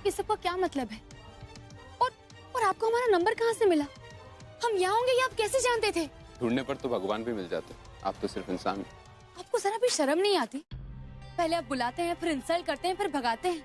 ये सब का क्या मतलब है? और आपको हमारा नंबर कहाँ से मिला? हम यहाँ होंगे ये आप कैसे जानते थे? ढूंढने पर तो भगवान भी मिल जाते, आप तो सिर्फ इंसान हैं। आपको जरा भी शर्म नहीं आती? पहले आप बुलाते हैं, फिर इंसल्ट करते हैं, फिर भगाते हैं।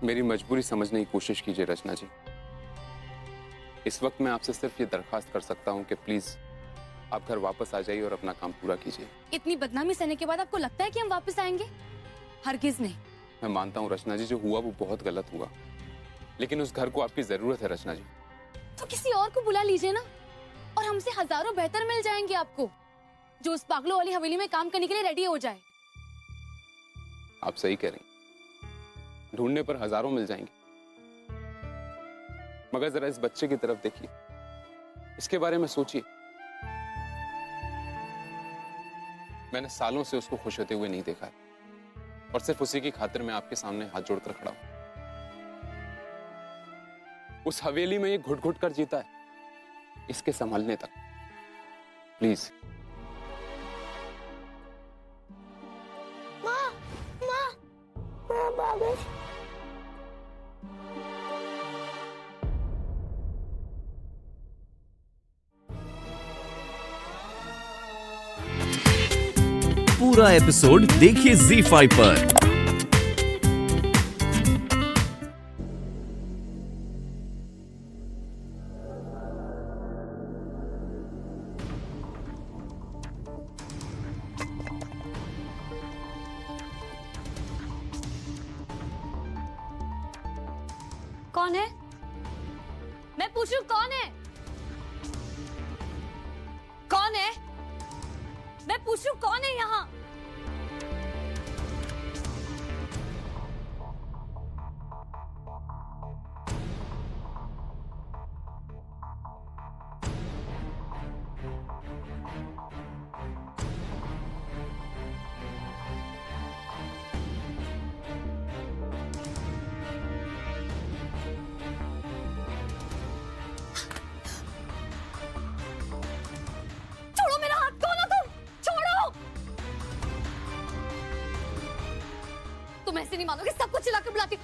मेरी मजबूरी समझने की कोशिश कीजिए रचना जी। इस वक्त मैं आपसे सिर्फ ये दरखास्त कर सकता हूँ कि प्लीज आप घर वापस आ जाइए और अपना काम पूरा कीजिए। इतनी बदनामी सहने के बाद आपको लगता है कि हम वापस आएंगे? हरगिज नहीं। मैं मानता हूँ रचना जी, जो हुआ वो बहुत गलत हुआ, लेकिन उस घर को आपकी जरूरत है रचना जी। तो किसी और को बुला लीजिए ना, और हमसे हजारों बेहतर मिल जाएंगे आपको, जो उस पागलों वाली हवेली में काम करने के लिए रेडी हो जाए। आप सही कह रही हैं, ढूंढने पर हजारों मिल जाएंगे, मगर जरा इस बच्चे की तरफ देखिए, इसके बारे में सोचिए। मैंने सालों से उसको खुश होते हुए नहीं देखा है, और सिर्फ उसी की खातिर मैं आपके सामने हाथ जोड़कर खड़ा हूं। उस हवेली में ये घुट घुट कर जीता है, इसके संभलने तक। प्लीज। माँ, माँ, माँ बाबा। पूरा एपिसोड देखिए ZEE5 पर। कौन है? मैं पूछ रही हूँ कौन है? कौन है? मैं पूछ रही हूँ कौन है यहाँ? छोड़ो मेरा हाथ, कौन हो तुम? छोड़ो! तुम ऐसे नहीं मानोगे, सबको चिल्लाकर बुलाती।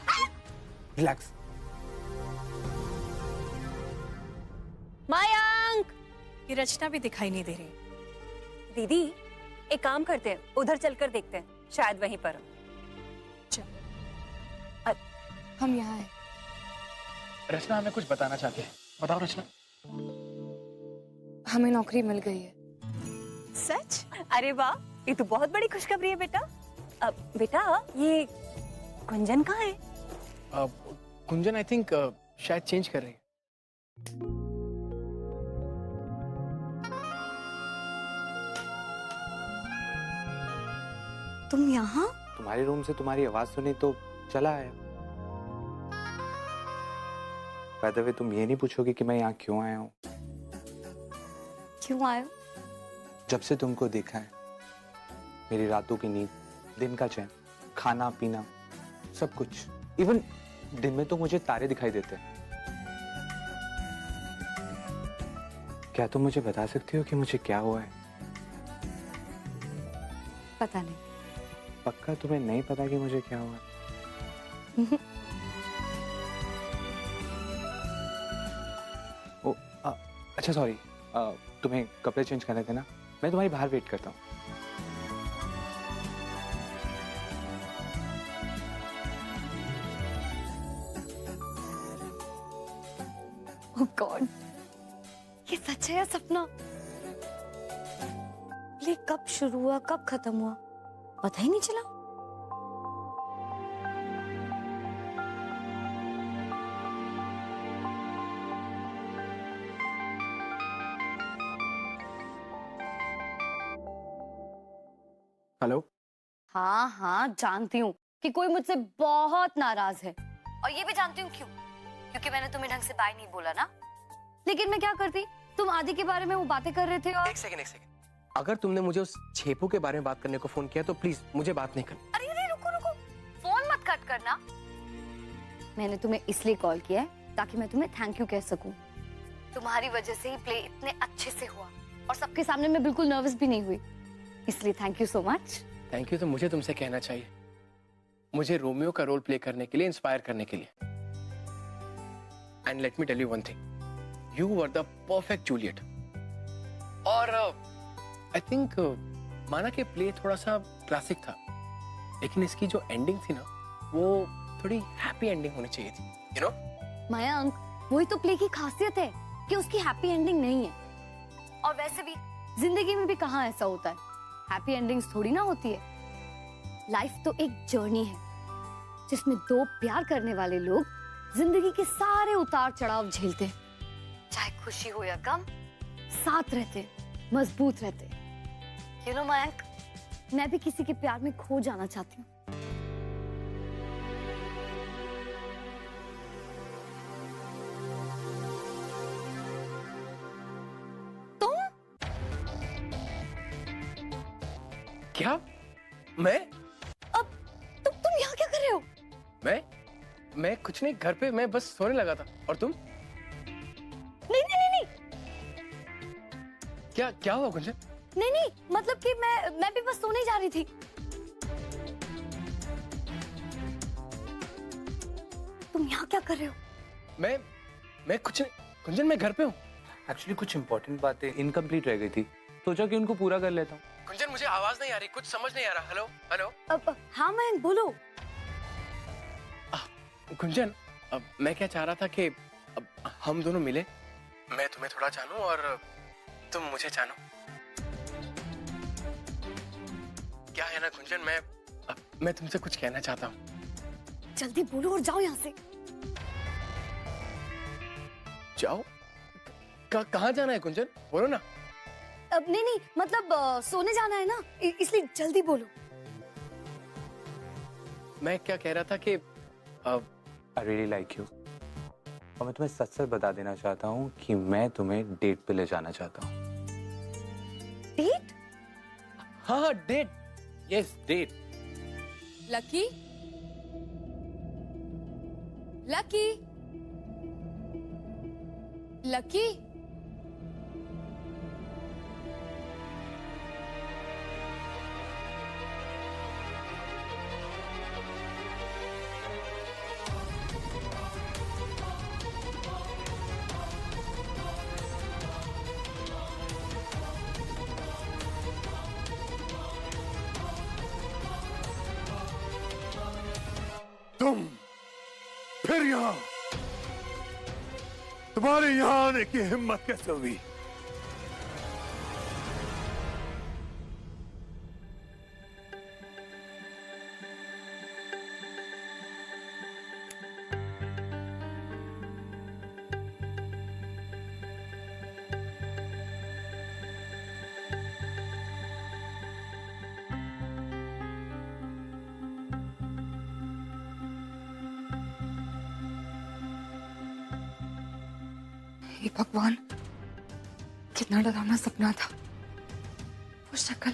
रिलैक्स। मयंक, ये रचना भी दिखाई नहीं दे रही। दीदी एक काम करते हैं, उधर चलकर देखते हैं, शायद वहीं पर हो। हम यहाँ हैं। रचना हमें कुछ बताना चाहते हैं, बताओ रचना। हमें नौकरी मिल गई है। सच? अरे वाह, ये तो बहुत बड़ी खुशखबरी है बेटा। अब बेटा ये कुंजन कहाँ है? कुंजन आई थिंक शायद चेंज कर रही है। तुम यहाँ? तुम्हारे रूम से तुम्हारी आवाज सुनी तो चला आया। बाय द वे, तुम ये नहीं पूछोगे कि मैं यहाँ क्यों आया हूँ? क्यों आए? जब से तुमको देखा है, मेरी रातों की नींद, दिन का चैन, खाना पीना, सब कुछ। इवन दिन में तो मुझे तारे दिखाई देते हैं। क्या तुम मुझे बता सकती हो कि मुझे क्या हुआ है? पता नहीं। पक्का तुम्हें नहीं पता कि मुझे क्या हुआ है? ओ, अच्छा सॉरी, तुम्हें कपड़े चेंज करने थे ना? मैं तुम्हारी बाहर वेट करता हूँ। ओह गॉड, ये सच है या सपना? ये कब शुरू हुआ, कब खत्म हुआ, पता ही नहीं चला। हेलो। हाँ हाँ, जानती हूँ कि कोई मुझसे बहुत नाराज है, और ये भी जानती हूँ क्यों, क्योंकि मैंने तुम्हें ढंग से बाय नहीं बोला ना। लेकिन मैं क्या करती, तुम आदि के बारे में वो बातें कर रहे थे और एक सेकंड। अगर तुमने मुझे उस छेपू के बारे में बात करने को फोन किया तो प्लीज मुझे बात नहीं करनी। अरे अरे रुको, फोन मत कट करना। मैंने तुम्हें इसलिए कॉल किया है ताकि मैं तुम्हें थैंक यू कह सकूं। तुम्हारी वजह से ही प्ले इतने अच्छे से हुआ, और सबके सामने मैं बिल्कुल नर्वस भी नहीं हुई, इसलिए thank you so much. Thank you तो मुझे तुमसे कहना चाहिए, मुझे रोमियो का रोल प्ले करने के लिए इंस्पायर करने के लिए। And let me tell you one thing, you were the perfect Juliet. और आई थिंक माना कि प्ले थोड़ा सा क्लासिक था, लेकिन इसकी जो एंडिंग थी ना, वो थोड़ी हैप्पी एंडिंग होनी चाहिए थी, यू नो। मयंक, वही तो प्ले की खासियत है कि उसकी हैप्पी एंडिंग नहीं है। और वैसे भी जिंदगी में भी कहाँ ऐसा होता है, हैप्पी एंडिंग्स थोड़ी ना होती है। लाइफ तो एक जर्नी है जिसमें दो प्यार करने वाले लोग जिंदगी के सारे उतार चढ़ाव झेलते हैं, चाहे खुशी हो या गम, साथ रहते, मजबूत रहते। यू नो मयंक, मैं भी किसी के प्यार में खो जाना चाहती हूँ। क्या? मैं? अब तुम यहाँ क्या कर रहे हो? मैं कुछ नहीं, घर पे मैं बस सोने लगा था। और तुम? नहीं नहीं नहीं क्या हुआ गुंजन? नहीं नहीं, मतलब कि मैं भी बस सोने जा रही थी। तुम यहाँ क्या कर रहे हो? मैं कुछ नहीं गुंजन, मैं घर पे हूँ। एक्चुअली कुछ इंपॉर्टेंट बातें इनकम्प्लीट रह गई थी, सोचा कि उनको पूरा कर लेता हूँ। गुंजन, मुझे आवाज नहीं आ रही, कुछ समझ नहीं आ रहा। Hello hello. हाँ मयंक, बोलो। गुंजन, अब मैं क्या चाह रहा था कि अब हम दोनों मिले, मैं तुम्हें थोड़ा जानूं और तुम मुझे जानो। क्या है ना गुंजन, मैं तुमसे कुछ कहना चाहता हूँ। जल्दी बोलो और जाओ यहाँ से। जाओ? कहाँ जाना है गुंजन, बोलो ना। अब नहीं, मतलब सोने जाना है ना, इसलिए जल्दी बोलो। मैं क्या कह रहा था कि आई रियली लाइक यू, और मैं तुम्हें सच सच बता देना चाहता हूँ कि मैं तुम्हें डेट पे ले जाना चाहता हूँ। डेट? हाँ, date. Yes, date. Lucky, Lucky, Lucky, तुम फिर यहाँ, तुम्हारे यहाँ आने की हिम्मत कैसे हुई? हे भगवान, कितना डरावना सपना था। वो शक्ल,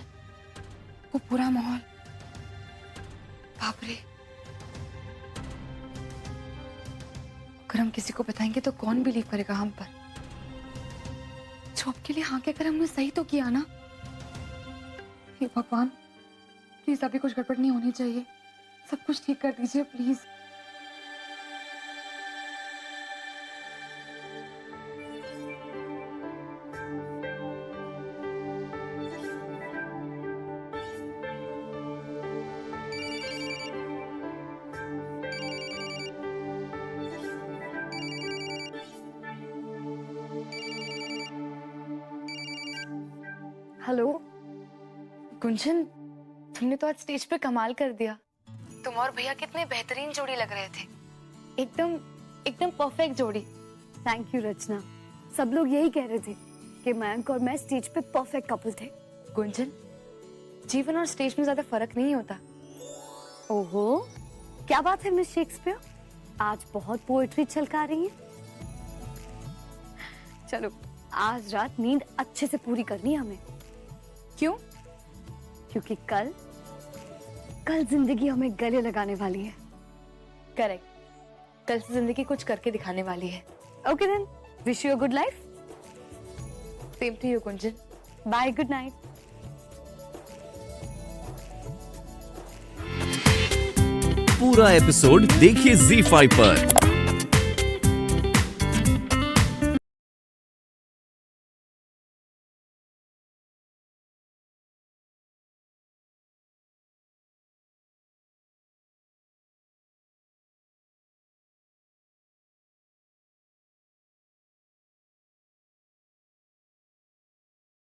वो पूरा माहौल, बाप रे। अगर हम किसी को बताएंगे तो कौन बिलीव करेगा हम पर? जॉब के लिए हाँ कहकर हमने सही तो किया ना। हे भगवान, प्लीज अभी कुछ गड़बड़ नहीं होनी चाहिए, सब कुछ ठीक कर दीजिए प्लीज। हेलो गुंजन, तुमने तो आज स्टेज पे कमाल कर दिया। तुम और भैया कितने बेहतरीन जोड़ी लग रहे थे, एकदम परफेक्ट जोड़ी। थैंक यू रचना, सब लोग यही कह रहे थे कि मयंक और मैं स्टेज पे परफेक्ट कपल थे। गुंजन, जीवन और स्टेज में ज्यादा फर्क नहीं होता। ओहो, क्या बात है मिस शेक्सपियर, आज बहुत पोएट्री छलका रही है। चलो, आज रात नींद अच्छे से पूरी करनी है हमें। क्यों? क्योंकि कल जिंदगी हमें गले लगाने वाली है। करेक्ट, कल से जिंदगी कुछ करके दिखाने वाली है। Okay then, wish you a good life. Same to you Gunjan. Bye, good night. पूरा एपिसोड देखिए ZEE5 पर।